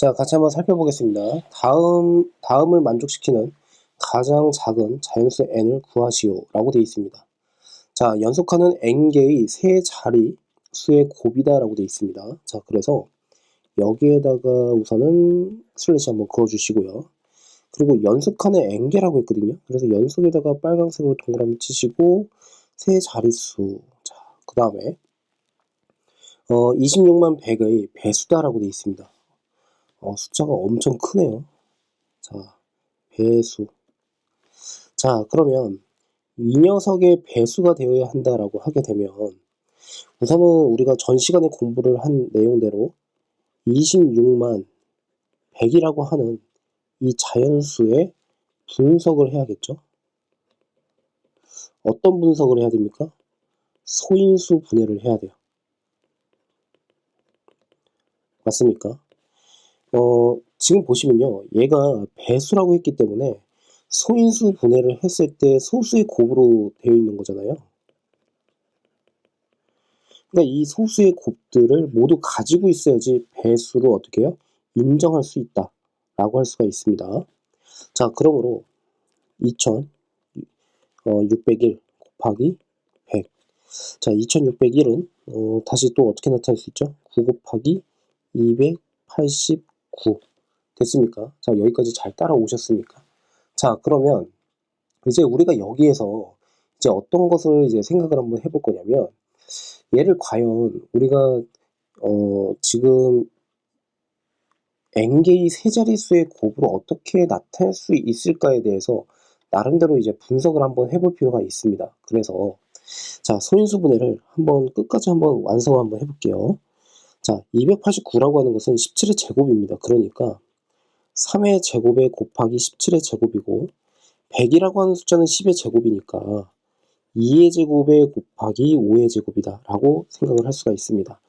자, 같이 한번 살펴보겠습니다. 다음을 만족시키는 가장 작은 자연수 n을 구하시오 라고 되어 있습니다. 자, 연속하는 n개의 세 자리 수의 곱이다 라고 되어 있습니다. 자, 그래서 여기에다가 우선은 슬래시 한번 그어주시고요. 그리고 연속하는 n개라고 했거든요. 그래서 연속에다가 빨간색으로 동그라미 치시고 세 자릿수. 자, 그 다음에 26만 100의 배수다 라고 되어 있습니다. 숫자가 엄청 크네요. 자, 배수. 자, 그러면 이 녀석의 배수가 되어야 한다라고 하게 되면 우선은 우리가 전 시간에 공부를 한 내용대로 26만 100이라고 하는 이 자연수의 분석을 해야겠죠? 어떤 분석을 해야 됩니까? 소인수 분해를 해야 돼요. 맞습니까? 지금 보시면요. 얘가 배수라고 했기 때문에 소인수 분해를 했을 때 소수의 곱으로 되어 있는 거잖아요. 그러니까 이 소수의 곱들을 모두 가지고 있어야지 배수로 어떻게 해요? 인정할 수 있다 라고 할 수가 있습니다. 자, 그러므로 2601 곱하기 100. 자, 2601은 다시 또 어떻게 나타낼 수 있죠? 9 곱하기 289 됐습니까? 자, 여기까지 잘 따라오셨습니까? 자, 그러면 이제 우리가 여기에서 이제 어떤 것을 이제 생각을 한번 해볼 거냐면 얘를 과연 우리가 지금 n개의 세 자릿수의 곱으로 어떻게 나타낼 수 있을까에 대해서 나름대로 이제 분석을 한번 해볼 필요가 있습니다. 그래서 자, 소인수 분해를 한번 끝까지 한번 완성을 한번 해볼게요. 자, 289라고 하는 것은 17의 제곱입니다. 그러니까 3의 제곱에 곱하기 17의 제곱이고 100이라고 하는 숫자는 10의 제곱이니까 2의 제곱에 곱하기 5의 제곱이다 라고 생각을 할 수가 있습니다.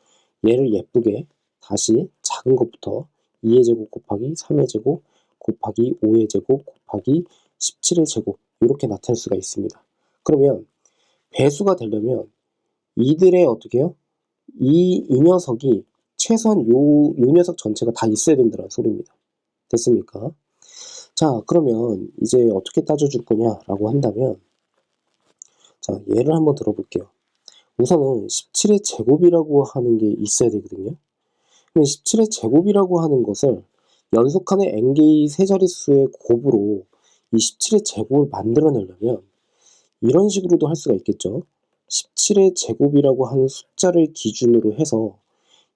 얘를 예쁘게 다시 작은 것부터 2의 제곱 곱하기 3의 제곱 곱하기 5의 제곱 곱하기 17의 제곱 이렇게 나타낼 수가 있습니다. 그러면 배수가 되려면 이들의 어떻게 해요? 이 녀석이 최소한 요 녀석 전체가 다 있어야 된다는 소리입니다. 됐습니까? 자, 그러면 이제 어떻게 따져줄 거냐라고 한다면 자, 예를 한번 들어볼게요. 우선은 17의 제곱이라고 하는 게 있어야 되거든요. 17의 제곱이라고 하는 것을 연속하는 n개의 세 자릿수의 곱으로 이 17의 제곱을 만들어내려면 이런 식으로도 할 수가 있겠죠. 17의 제곱이라고 하는 숫자를 기준으로 해서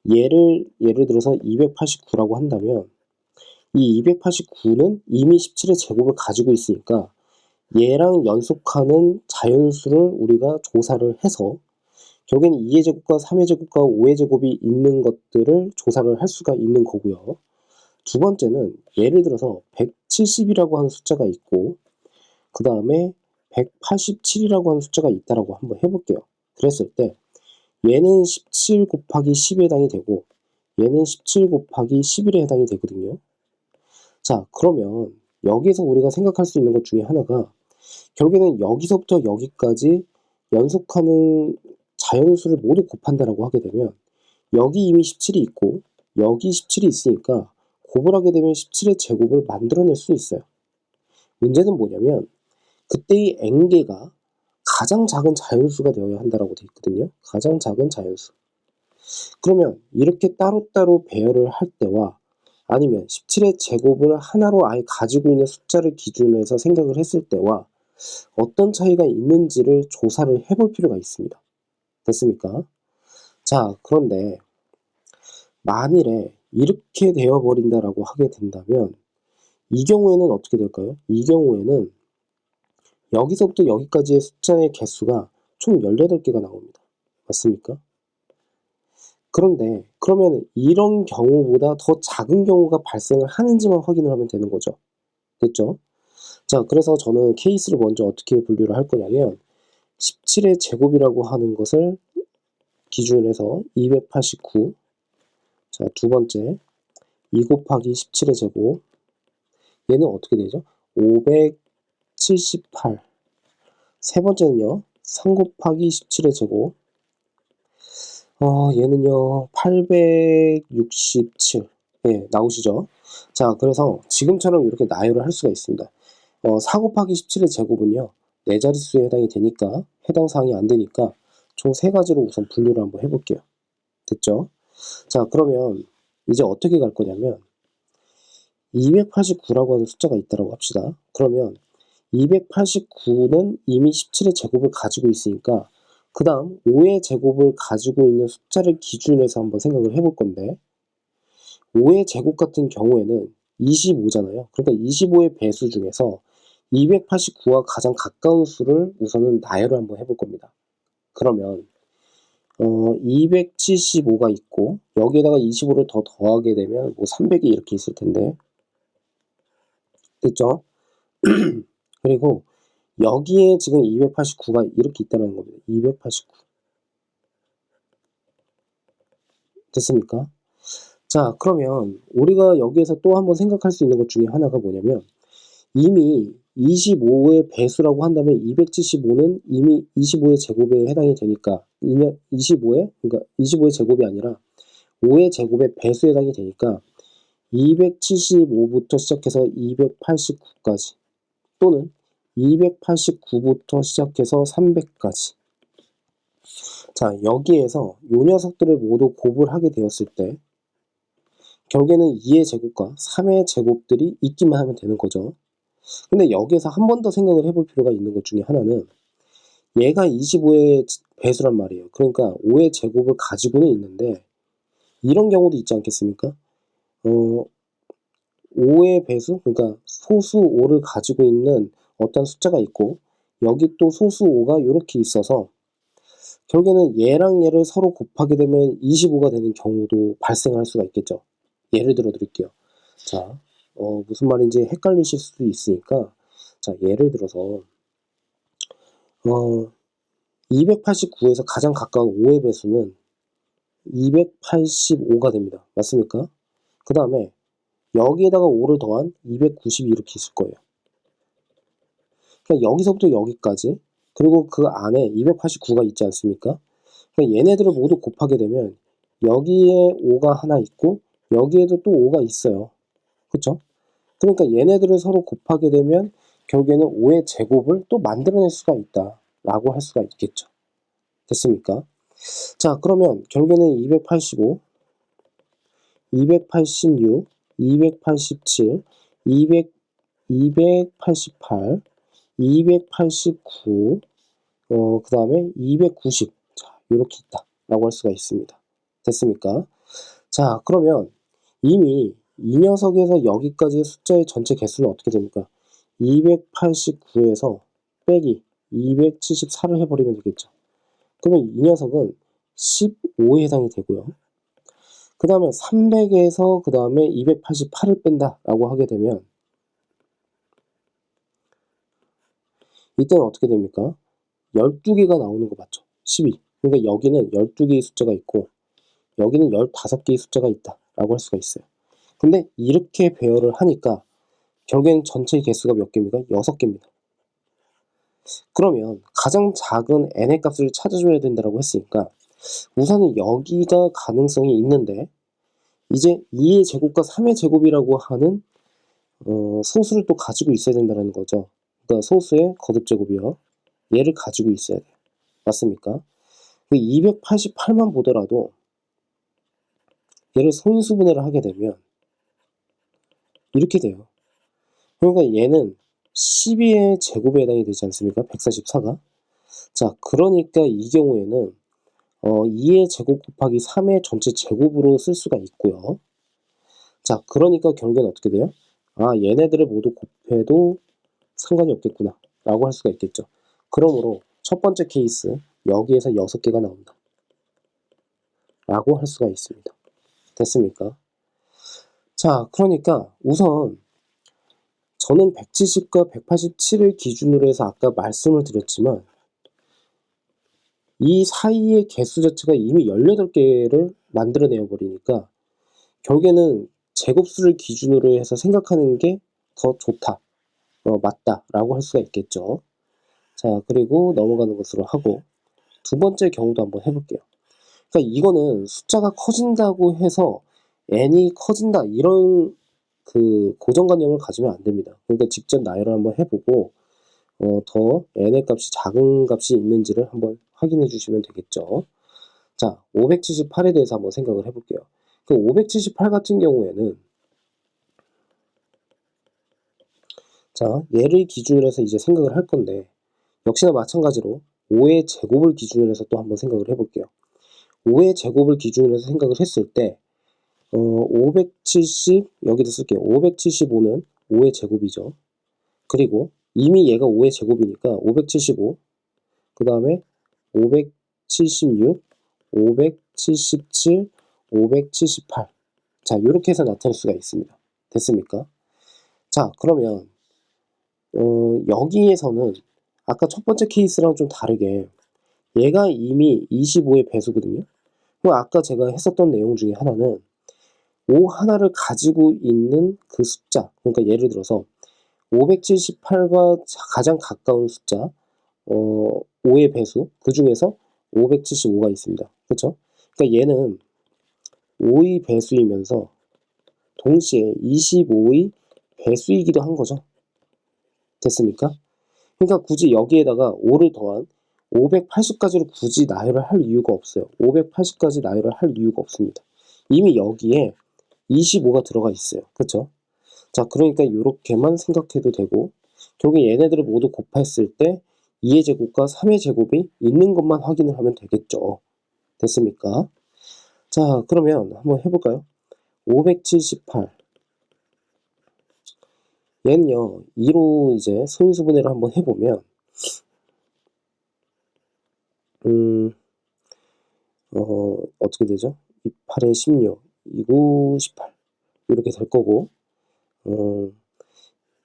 예를 들어서 289라고 한다면 이 289는 이미 17의 제곱을 가지고 있으니까 얘랑 연속하는 자연수를 우리가 조사를 해서 결국에는 2의 제곱과 3의 제곱과 5의 제곱이 있는 것들을 조사를 할 수가 있는 거고요. 두 번째는 예를 들어서 170이라고 하는 숫자가 있고 그 다음에 187이라고 하는 숫자가 있다라고 한번 해볼게요. 그랬을 때 얘는 17 곱하기 10에 해당이 되고 얘는 17 곱하기 11에 해당이 되거든요. 자, 그러면 여기서 우리가 생각할 수 있는 것 중에 하나가 결국에는 여기서부터 여기까지 연속하는 자연수를 모두 곱한다라고 하게 되면 여기 이미 17이 있고 여기 17이 있으니까 곱을 하게 되면 17의 제곱을 만들어낼 수 있어요. 문제는 뭐냐면 그때의 n개가 가장 작은 자연수가 되어야 한다라고 되어 있거든요. 가장 작은 자연수. 그러면 이렇게 따로따로 배열을 할 때와 아니면 17의 제곱을 하나로 아예 가지고 있는 숫자를 기준으로 해서 생각을 했을 때와 어떤 차이가 있는지를 조사를 해볼 필요가 있습니다. 됐습니까? 자, 그런데 만일에 이렇게 되어버린다라고 하게 된다면 이 경우에는 어떻게 될까요? 이 경우에는 여기서부터 여기까지의 숫자의 개수가 총 18개가 나옵니다. 맞습니까? 그런데 그러면 이런 경우보다 더 작은 경우가 발생을 하는지만 확인을 하면 되는 거죠. 됐죠? 자, 그래서 저는 케이스를 먼저 어떻게 분류를 할 거냐면 17의 제곱이라고 하는 것을 기준으로 해서 289. 자, 두 번째 2 곱하기 17의 제곱. 얘는 어떻게 되죠? 578. 세 번째는요. 3 곱하기 17의 제곱. 얘는요. 867. 예, 나오시죠? 자, 그래서 지금처럼 이렇게 나열을 할 수가 있습니다. 4 곱하기 17의 제곱은요, 네 자릿수에 해당이 되니까, 해당 사항이 안 되니까, 총 3가지로 우선 분류를 한번 해볼게요. 됐죠? 자, 그러면 이제 어떻게 갈 거냐면, 289라고 하는 숫자가 있다고 합시다. 그러면 289는 이미 17의 제곱을 가지고 있으니까, 그 다음 5의 제곱을 가지고 있는 숫자를 기준으로 해서 한번 생각을 해볼 건데, 5의 제곱 같은 경우에는 25잖아요. 그러니까 25의 배수 중에서 289와 가장 가까운 수를 우선은 나열을 한번 해볼 겁니다. 그러면 275가 있고 여기에다가 25를 더 더하게 되면 뭐 300이 이렇게 있을 텐데, 됐죠? 그리고 여기에 지금 289가 이렇게 있다는 겁니다. 289 됐습니까? 자, 그러면 우리가 여기에서 또 한번 생각할 수 있는 것 중에 하나가 뭐냐면, 이미 25의 배수라고 한다면 275는 이미 25의 제곱에 해당이 되니까 25의 그러니까 25의 제곱이 아니라 5의 제곱의 배수에 해당이 되니까 275부터 시작해서 289까지 또는 289부터 시작해서 300까지. 자, 여기에서 요 녀석들을 모두 곱을 하게 되었을 때 결국에는 2의 제곱과 3의 제곱들이 있기만 하면 되는 거죠. 근데 여기에서 한 번 더 생각을 해볼 필요가 있는 것 중에 하나는, 얘가 25의 배수란 말이에요. 그러니까 5의 제곱을 가지고는 있는데 이런 경우도 있지 않겠습니까? 5의 배수, 그러니까 소수 5를 가지고 있는 어떤 숫자가 있고 여기 또 소수 5가 이렇게 있어서 결국에는 얘랑 얘를 서로 곱하게 되면 25가 되는 경우도 발생할 수가 있겠죠. 예를 들어 드릴게요. 자, 무슨 말인지 헷갈리실 수도 있으니까, 자, 예를 들어서 289에서 가장 가까운 5의 배수는 285가 됩니다. 맞습니까? 그 다음에 여기에다가 5를 더한 290이 이렇게 있을 거예요. 그러니까 여기서부터 여기까지, 그리고 그 안에 289가 있지 않습니까? 그러니까 얘네들을 모두 곱하게 되면 여기에 5가 하나 있고 여기에도 또 5가 있어요. 그쵸? 그러니까 얘네들을 서로 곱하게 되면 결국에는 5의 제곱을 또 만들어낼 수가 있다 라고 할 수가 있겠죠. 됐습니까? 자, 그러면 결국에는 285, 286, 287, 200, 288, 289, 그 다음에 290. 자, 이렇게 있다 라고 할 수가 있습니다. 됐습니까? 자, 그러면 이미 이 녀석에서 여기까지의 숫자의 전체 개수는 어떻게 됩니까? 289에서 빼기 274를 해버리면 되겠죠. 그러면 이 녀석은 15에 해당이 되고요. 그 다음에 300에서 그 다음에 288을 뺀다 라고 하게 되면 이때는 어떻게 됩니까? 12개가 나오는 거 맞죠? 12. 그러니까 여기는 12개의 숫자가 있고 여기는 15개의 숫자가 있다 라고 할 수가 있어요. 근데 이렇게 배열을 하니까 결국엔 전체 개수가 몇 개입니까? 6개입니다. 그러면 가장 작은 n의 값을 찾아줘야 된다고 했으니까 우선은 여기가 가능성이 있는데, 이제 2의 제곱과 3의 제곱이라고 하는 소수를 또 가지고 있어야 된다는 거죠. 그러니까 소수의 거듭제곱이요. 얘를 가지고 있어야 돼요. 맞습니까? 288만 보더라도 얘를 소인수분해를 하게 되면 이렇게 돼요. 그러니까 얘는 12의 제곱에 해당이 되지 않습니까? 144가. 자, 그러니까 이 경우에는 2의 제곱 곱하기 3의 전체 제곱으로 쓸 수가 있고요. 자, 그러니까 결국엔 어떻게 돼요? 아, 얘네들을 모두 곱해도 상관이 없겠구나 라고 할 수가 있겠죠. 그러므로 첫 번째 케이스 여기에서 6개가 나온다 라고 할 수가 있습니다. 됐습니까? 자, 그러니까 우선 저는 170과 187을 기준으로 해서 아까 말씀을 드렸지만 이 사이의 개수 자체가 이미 18개를 만들어내어 버리니까 결국에는 제곱수를 기준으로 해서 생각하는 게 더 좋다, 맞다라고 할 수가 있겠죠. 자, 그리고 넘어가는 것으로 하고 두 번째 경우도 한번 해볼게요. 그러니까 이거는 숫자가 커진다고 해서 n이 커진다 이런 그 고정관념을 가지면 안 됩니다. 그러니까 직접 나열을 한번 해보고 더 n의 값이 작은 값이 있는지를 한번 확인해 주시면 되겠죠. 자, 578에 대해서 한번 생각을 해볼게요. 그 578 같은 경우에는 자, 얘를 기준으로 해서 이제 생각을 할 건데 역시나 마찬가지로 5의 제곱을 기준으로 해서 또 한번 생각을 해볼게요. 5의 제곱을 기준으로 해서 생각을 했을 때 570 여기다 쓸게요. 575는 5의 제곱이죠. 그리고 이미 얘가 5의 제곱이니까 575, 그 다음에 576, 577, 578. 자, 이렇게 해서 나타낼 수가 있습니다. 됐습니까? 자, 그러면 여기에서는 아까 첫 번째 케이스랑 좀 다르게 얘가 이미 25의 배수거든요. 그럼 아까 제가 했었던 내용 중에 하나는 5 하나를 가지고 있는 그 숫자, 그러니까 예를 들어서 578과 가장 가까운 숫자 5의 배수, 그 중에서 575가 있습니다. 그렇죠? 그러니까 얘는 5의 배수이면서 동시에 25의 배수이기도 한 거죠. 됐습니까? 그러니까 굳이 여기에다가 5를 더한 580까지로 굳이 나열을 할 이유가 없어요. 580까지 나열을 할 이유가 없습니다. 이미 여기에 25가 들어가 있어요. 그렇죠? 자, 그러니까 이렇게만 생각해도 되고 결국 얘네들을 모두 곱했을 때 2의 제곱과 3의 제곱이 있는 것만 확인을 하면 되겠죠. 됐습니까? 자, 그러면 한번 해볼까요? 578 얘는요 2로 이제 소인수분해를 한번 해보면 어떻게 되죠? 28에 16, 29, 18 이렇게 될 거고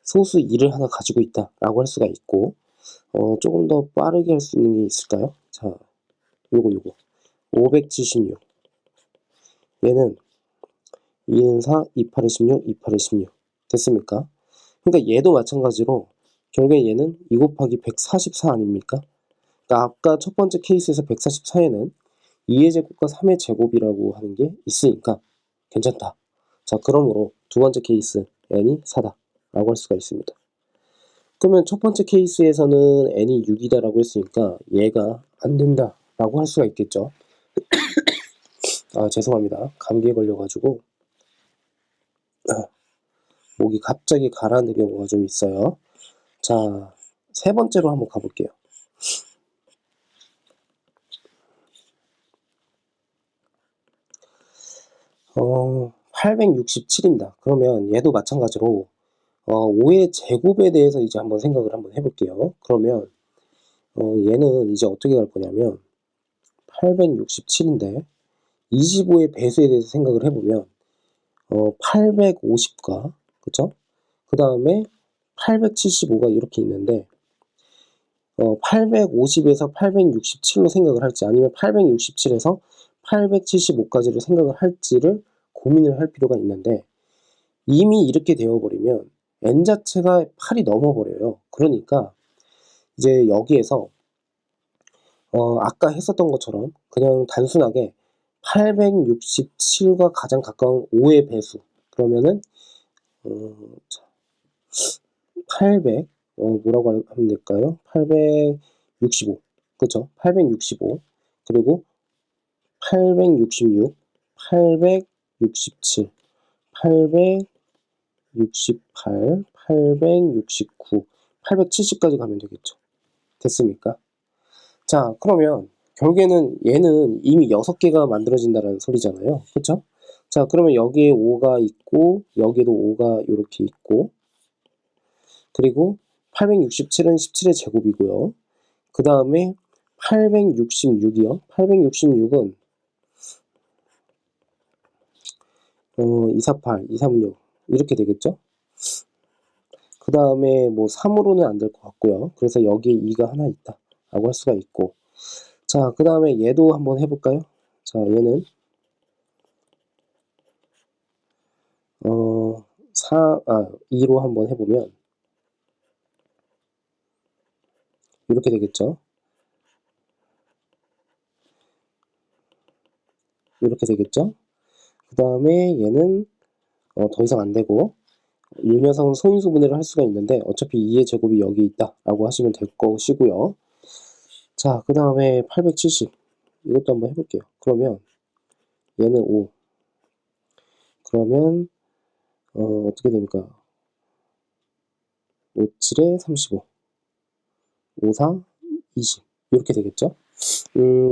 소수 2를 하나 가지고 있다 라고 할 수가 있고 조금 더 빠르게 할 수 있는 게 있을까요? 자, 요거 576 얘는 2는 4, 28에 16, 28에 16 됐습니까? 그러니까 얘도 마찬가지로 결국에 얘는 2 곱하기 144 아닙니까? 그러니까 아까 첫 번째 케이스에서 144에는 2의 제곱과 3의 제곱이라고 하는 게 있으니까 괜찮다. 자, 그러므로 두 번째 케이스 n이 4다 라고 할 수가 있습니다. 그러면 첫 번째 케이스에서는 n이 6이다 라고 했으니까 얘가 안 된다 라고 할 수가 있겠죠. 아, 죄송합니다. 감기에 걸려가지고 목이 갑자기 가라앉는 경우가 좀 있어요. 자, 세 번째로 한번 가볼게요. 867입니다. 그러면 얘도 마찬가지로 5의 제곱에 대해서 이제 한번 생각을 한번 해볼게요. 그러면 얘는 이제 어떻게 갈 거냐면 867인데 25의 배수에 대해서 생각을 해보면 850과 그쵸? 그 다음에 875가 이렇게 있는데 850에서 867로 생각을 할지 아니면 867에서 875까지로 생각을 할지를 고민을 할 필요가 있는데 이미 이렇게 되어버리면 n 자체가 8이 넘어버려요. 그러니까 이제 여기에서 아까 했었던 것처럼 그냥 단순하게 867과 가장 가까운 5의 배수 그러면은 800 뭐라고 하면 될까요? 865 그쵸? 865 그리고 866 867 868 869 870까지 가면 되겠죠. 됐습니까? 자, 그러면 결국에는 얘는 이미 6개가 만들어진다는 소리잖아요. 그쵸? 자, 그러면 여기에 5가 있고 여기에도 5가 이렇게 있고 그리고 867은 17의 제곱이고요. 그 다음에 866이요. 866은 248, 236 이렇게 되겠죠. 그 다음에 뭐 3으로는 안 될 것 같고요. 그래서 여기에 2가 하나 있다 라고 할 수가 있고 자, 그 다음에 얘도 한번 해볼까요? 자, 얘는 2로 한번 해보면 이렇게 되겠죠. 이렇게 되겠죠. 그 다음에 얘는 더 이상 안 되고, 이 녀석은 소인수 분해를 할 수가 있는데 어차피 2의 제곱이 여기 있다 라고 하시면 될 것이고요. 자, 그 다음에 870 이것도 한번 해볼게요. 그러면 얘는 5, 그러면 어떻게 됩니까? 5, 7에 35, 5, 4, 20 이렇게 되겠죠?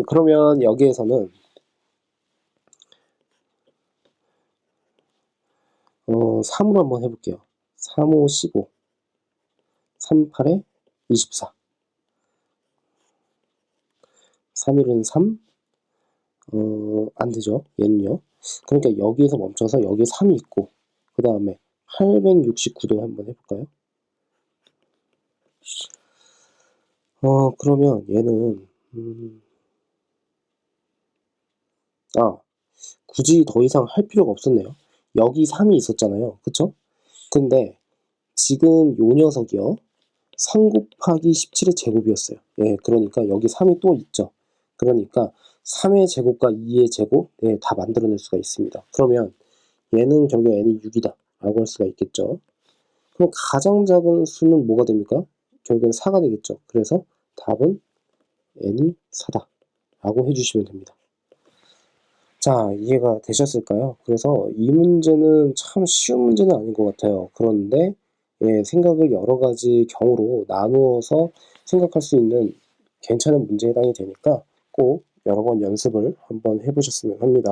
그러면 여기에서는 3으로 한번 해볼게요. 3, 5, 15, 3, 8에 24, 3일은 3, 안 되죠. 얘는요. 그러니까 여기에서 멈춰서 여기에 3이 있고, 그 다음에 869도 한번 해볼까요? 그러면 얘는, 굳이 더 이상 할 필요가 없었네요. 여기 3이 있었잖아요. 그쵸? 근데 지금 요 녀석이요. 3 곱하기 17의 제곱이었어요. 예, 그러니까 여기 3이 또 있죠. 그러니까 3의 제곱과 2의 제곱, 예, 다 만들어낼 수가 있습니다. 그러면 얘는 결국 n이 6이다 라고 할 수가 있겠죠. 그럼 가장 작은 수는 뭐가 됩니까? 결국엔 4가 되겠죠. 그래서 답은 n이 4다 라고 해주시면 됩니다. 자, 이해가 되셨을까요? 그래서 이 문제는 참 쉬운 문제는 아닌 것 같아요. 그런데 예, 생각을 여러 가지 경우로 나누어서 생각할 수 있는 괜찮은 문제에 해당이 되니까 꼭 여러 번 연습을 한번 해보셨으면 합니다.